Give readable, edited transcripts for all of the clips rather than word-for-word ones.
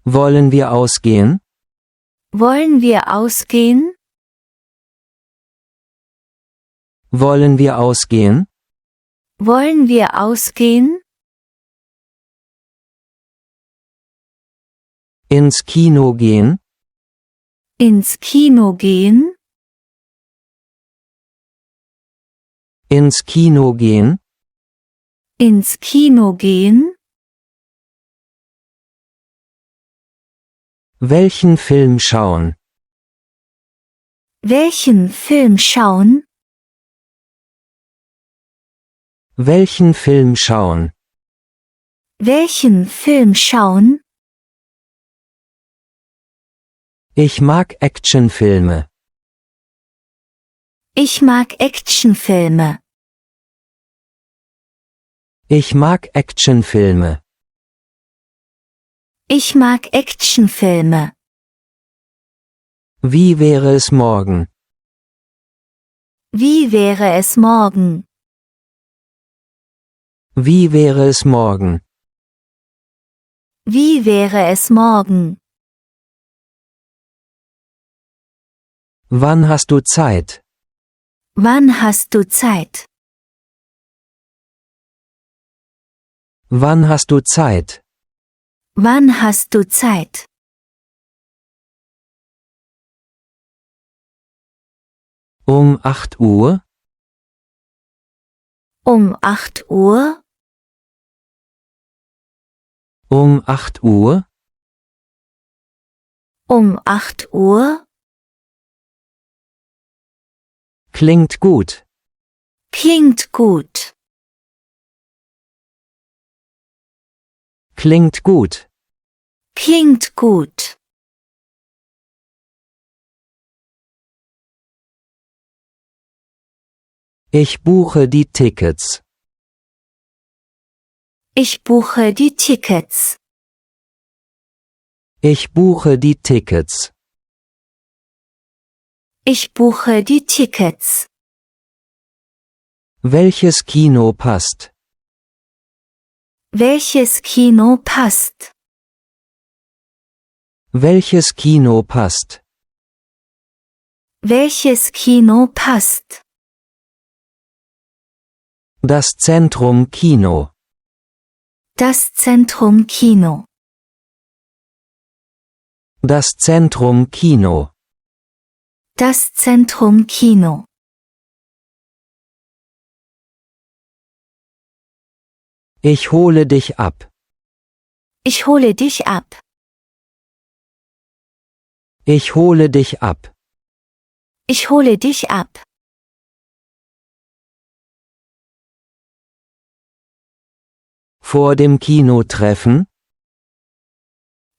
Wollen wir ausgehen? Wollen wir ausgehen? Wollen wir ausgehen? Wollen wir ausgehen? Ins Kino gehen? Ins Kino gehen? Ins Kino gehen? Ins Kino gehen? Welchen Film schauen? Welchen Film schauen? Welchen Film schauen? Welchen Film schauen? Ich mag Actionfilme. Ich mag Actionfilme. Ich mag Actionfilme. Ich mag Actionfilme. Wie wäre es morgen? Wie wäre es morgen? Wie wäre es morgen? Wie wäre es morgen? Wann hast du Zeit? Wann hast du Zeit? Wann hast du Zeit? Wann hast du Zeit? Um 8 Uhr? Um 8 Uhr? Um 8 Uhr? Um 8 Uhr? Klingt gut. Klingt gut. Klingt gut. Klingt gut. Ich buche die Tickets. Ich buche die Tickets. Ich buche die Tickets. Ich buche die Tickets. Welches Kino passt? Welches Kino passt? Welches Kino passt? Welches Kino passt? Das Zentrum Kino. Das Zentrum Kino. Das Zentrum Kino. Das Zentrum Kino. Ich hole dich ab. Ich hole dich ab. Ich hole dich ab. Ich hole dich ab. Vor dem Kino treffen?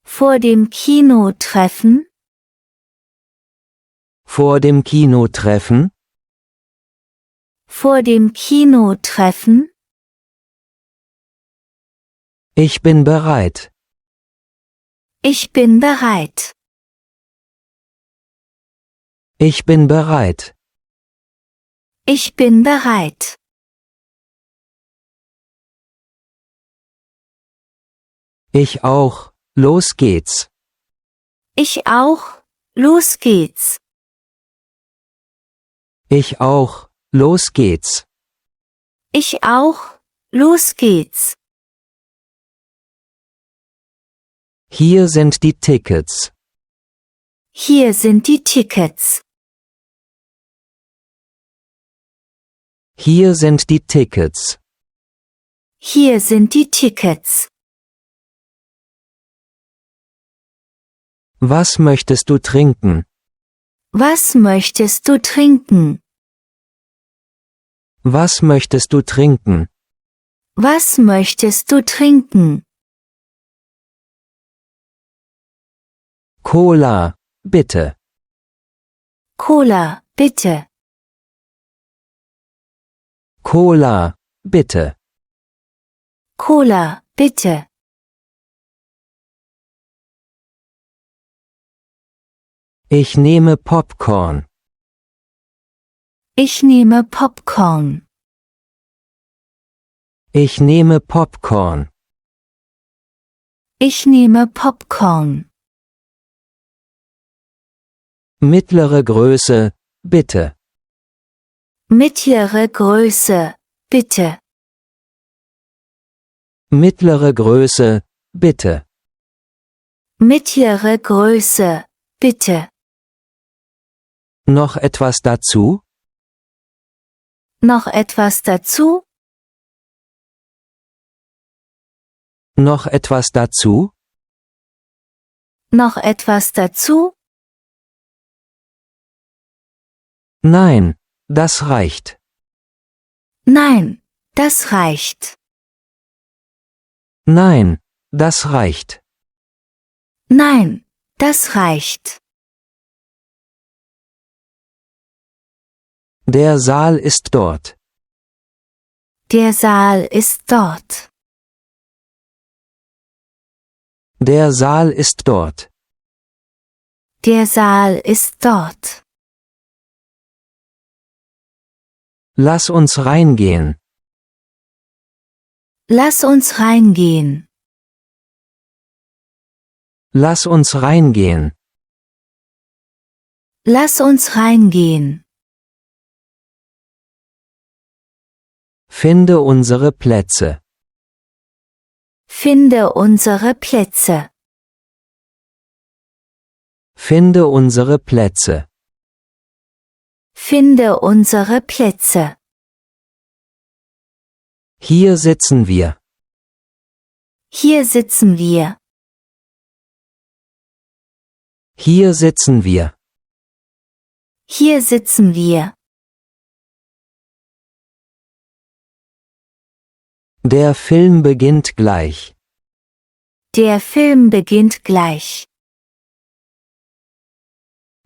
Vor dem Kino treffen? Vor dem Kino treffen? Vor dem Kino treffen? Ich bin bereit. Ich bin bereit. Ich bin bereit. Ich bin bereit. Ich auch. Los geht's. Ich auch. Los geht's. Ich auch. Los geht's. Ich auch. Los geht's. Hier sind die Tickets. Hier sind die Tickets. Hier sind die Tickets. Hier sind die Tickets. Was möchtest du trinken? Was möchtest du trinken? Was möchtest du trinken? Was möchtest du trinken? Cola, bitte. Cola, bitte. Cola, bitte. Cola, bitte. Ich nehme Popcorn. Ich nehme Popcorn. Ich nehme Popcorn. Ich nehme Popcorn. Mittlere Größe, bitte. Mittlere Größe, bitte. Mittlere Größe, bitte. Mittlere Größe, bitte. Noch etwas dazu? Noch etwas dazu? Noch etwas dazu? Noch etwas dazu? Nein, das reicht. Nein, das reicht. Nein, das reicht. Nein, das reicht. Der Saal ist dort. Der Saal ist dort. Der Saal ist dort. Der Saal ist dort. Lass uns reingehen. Lass uns reingehen. Lass uns reingehen. Lass uns reingehen. Finde unsere Plätze. Finde unsere Plätze. Finde unsere Plätze. Finde unsere Plätze. Hier sitzen wir. Hier sitzen wir. Hier sitzen wir. Hier sitzen wir. Der Film beginnt gleich. Der Film beginnt gleich.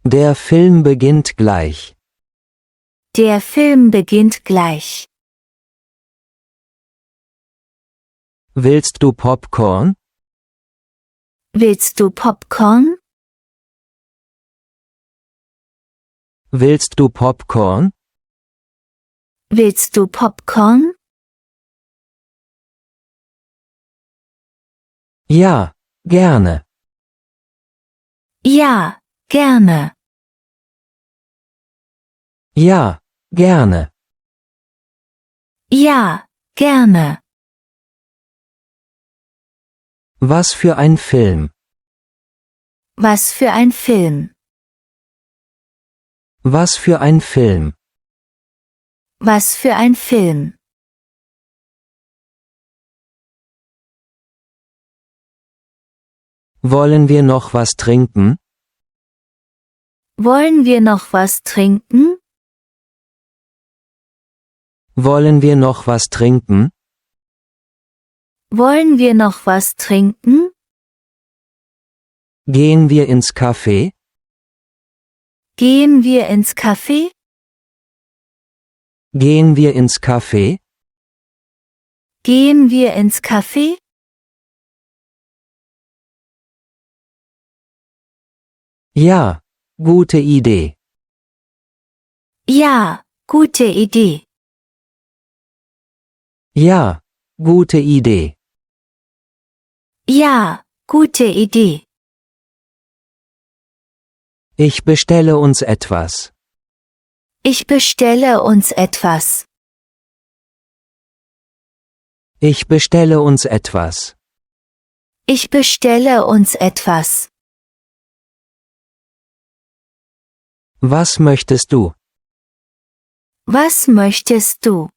Der Film beginnt gleich. Der Film beginnt gleich. Willst du Popcorn? Willst du Popcorn? Willst du Popcorn? Willst du Popcorn? Ja, gerne. Ja, gerne. Ja, gerne. Ja, gerne. Was für ein Film. Was für ein Film. Was für ein Film. Was für ein Film. Wollen wir noch was trinken? Wollen wir noch was trinken? Wollen wir noch was trinken? Wollen wir noch was trinken? Gehen wir ins Café? Gehen wir ins Café? Gehen wir ins Café? Gehen wir ins Café? Ja, gute Idee. Ja, gute Idee. Ja, gute Idee. Ja, gute Idee. Ich bestelle uns etwas. Ich bestelle uns etwas. Ich bestelle uns etwas. Ich bestelle uns etwas. Was möchtest du? Was möchtest du?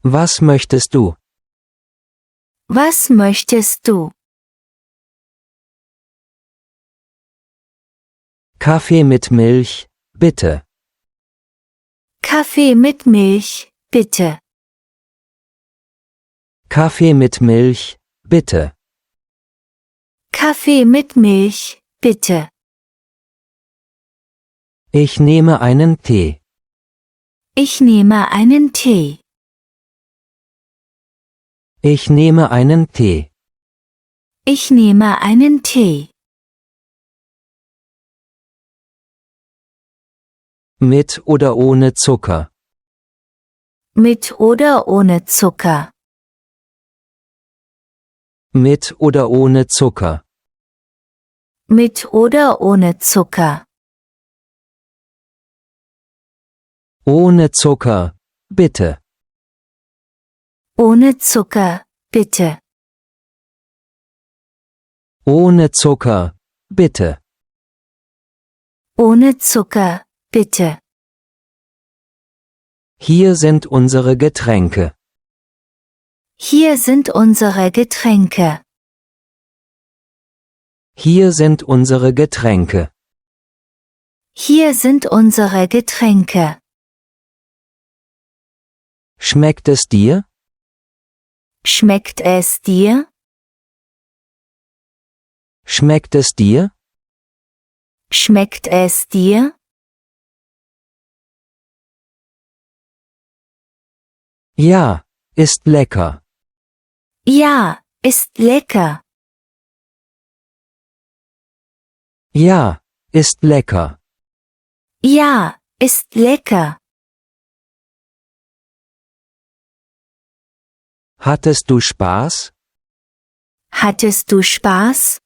Was möchtest du? Was möchtest du? Kaffee mit Milch, bitte. Kaffee mit Milch, bitte. Kaffee mit Milch, bitte. Kaffee mit Milch, bitte. Ich nehme einen Tee. Ich nehme einen Tee. Ich nehme einen Tee. Ich nehme einen Tee. Mit oder ohne Zucker. Mit oder ohne Zucker. Mit oder ohne Zucker. Mit oder ohne Zucker. Ohne Zucker, bitte. Ohne Zucker, bitte. Ohne Zucker, bitte. Ohne Zucker, bitte. Hier sind unsere Getränke. Hier sind unsere Getränke. Hier sind unsere Getränke. Hier sind unsere Getränke. Schmeckt es dir? Schmeckt es dir? Schmeckt es dir? Schmeckt es dir? Ja, ist lecker. Ja, ist lecker. Ja, ist lecker. Ja, ist lecker. Hattest du Spaß? Hattest du Spaß?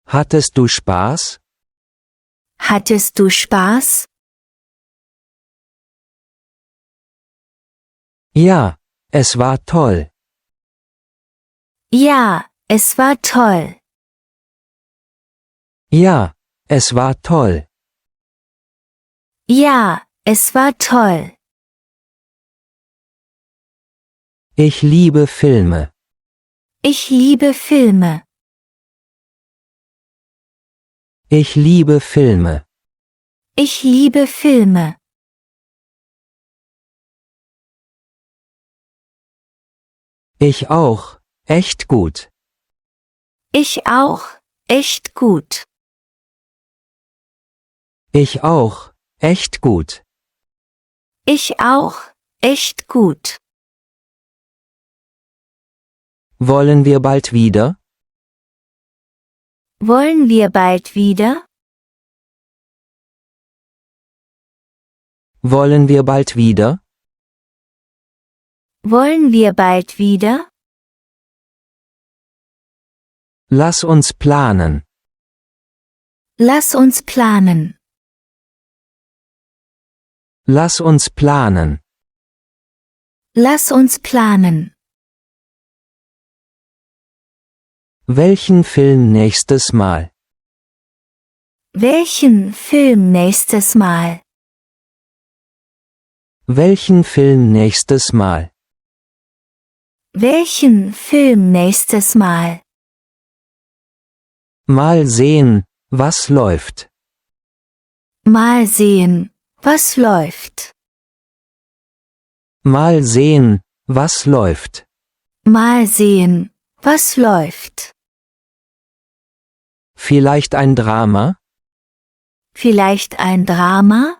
Hattest du Spaß? Hattest du Spaß? Ja, es war toll. Ja, es war toll. Ja, es war toll. Ja, es war toll. Ich liebe Filme. Ich liebe Filme. Ich liebe Filme. Ich liebe Filme. Ich auch, echt gut. Ich auch, echt gut. Ich auch, echt gut. Ich auch, echt gut. Wollen wir bald wieder? Wollen wir bald wieder? Wollen wir bald wieder? Wollen wir bald wieder? Lass uns planen. Lass uns planen. Lass uns planen. Lass uns planen. Welchen Film nächstes Mal? Welchen Film nächstes Mal? Welchen Film nächstes Mal? Welchen Film nächstes Mal? Mal sehen, was läuft. Mal sehen, was läuft. Mal sehen, was läuft. Mal sehen, was läuft. Vielleicht ein Drama? Vielleicht ein Drama?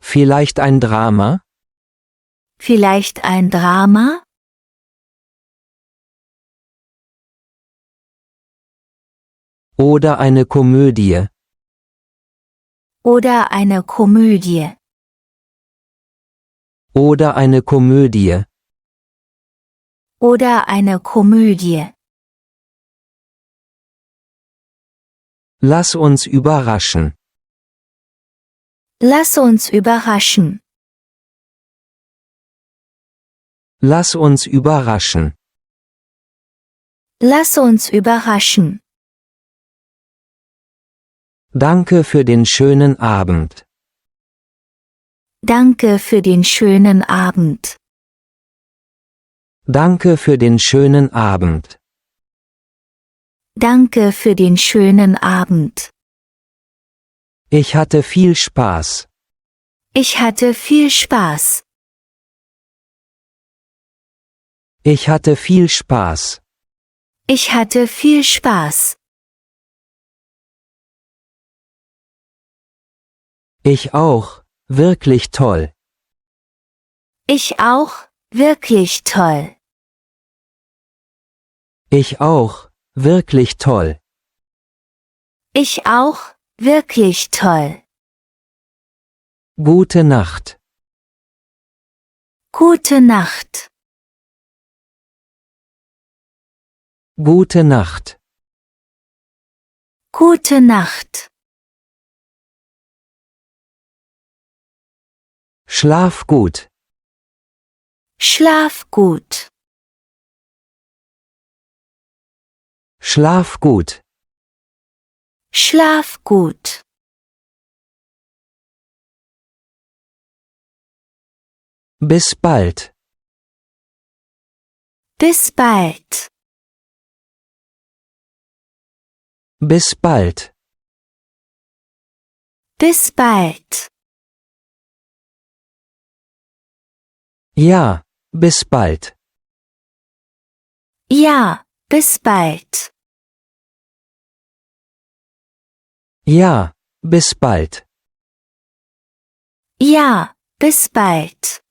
Vielleicht ein Drama? Vielleicht ein Drama? Oder eine Komödie? Oder eine Komödie? Oder eine Komödie? Oder eine Komödie? Lass uns überraschen. Lass uns überraschen. Lass uns überraschen. Lass uns überraschen. Danke für den schönen Abend. Danke für den schönen Abend. Danke für den schönen Abend. Danke für den schönen Abend. Ich hatte viel Spaß. Ich hatte viel Spaß. Ich hatte viel Spaß. Ich hatte viel Spaß. Ich auch, wirklich toll. Ich auch, wirklich toll. Ich auch, wirklich toll. Ich auch, wirklich toll. Gute Nacht. Gute Nacht. Gute Nacht. Gute Nacht. Schlaf gut. Schlaf gut. Schlaf gut. Schlaf gut. Bis bald. Bis bald. Bis bald. Bis bald. Ja, bis bald. Ja, bis bald. Ja, bis bald. Ja, bis bald.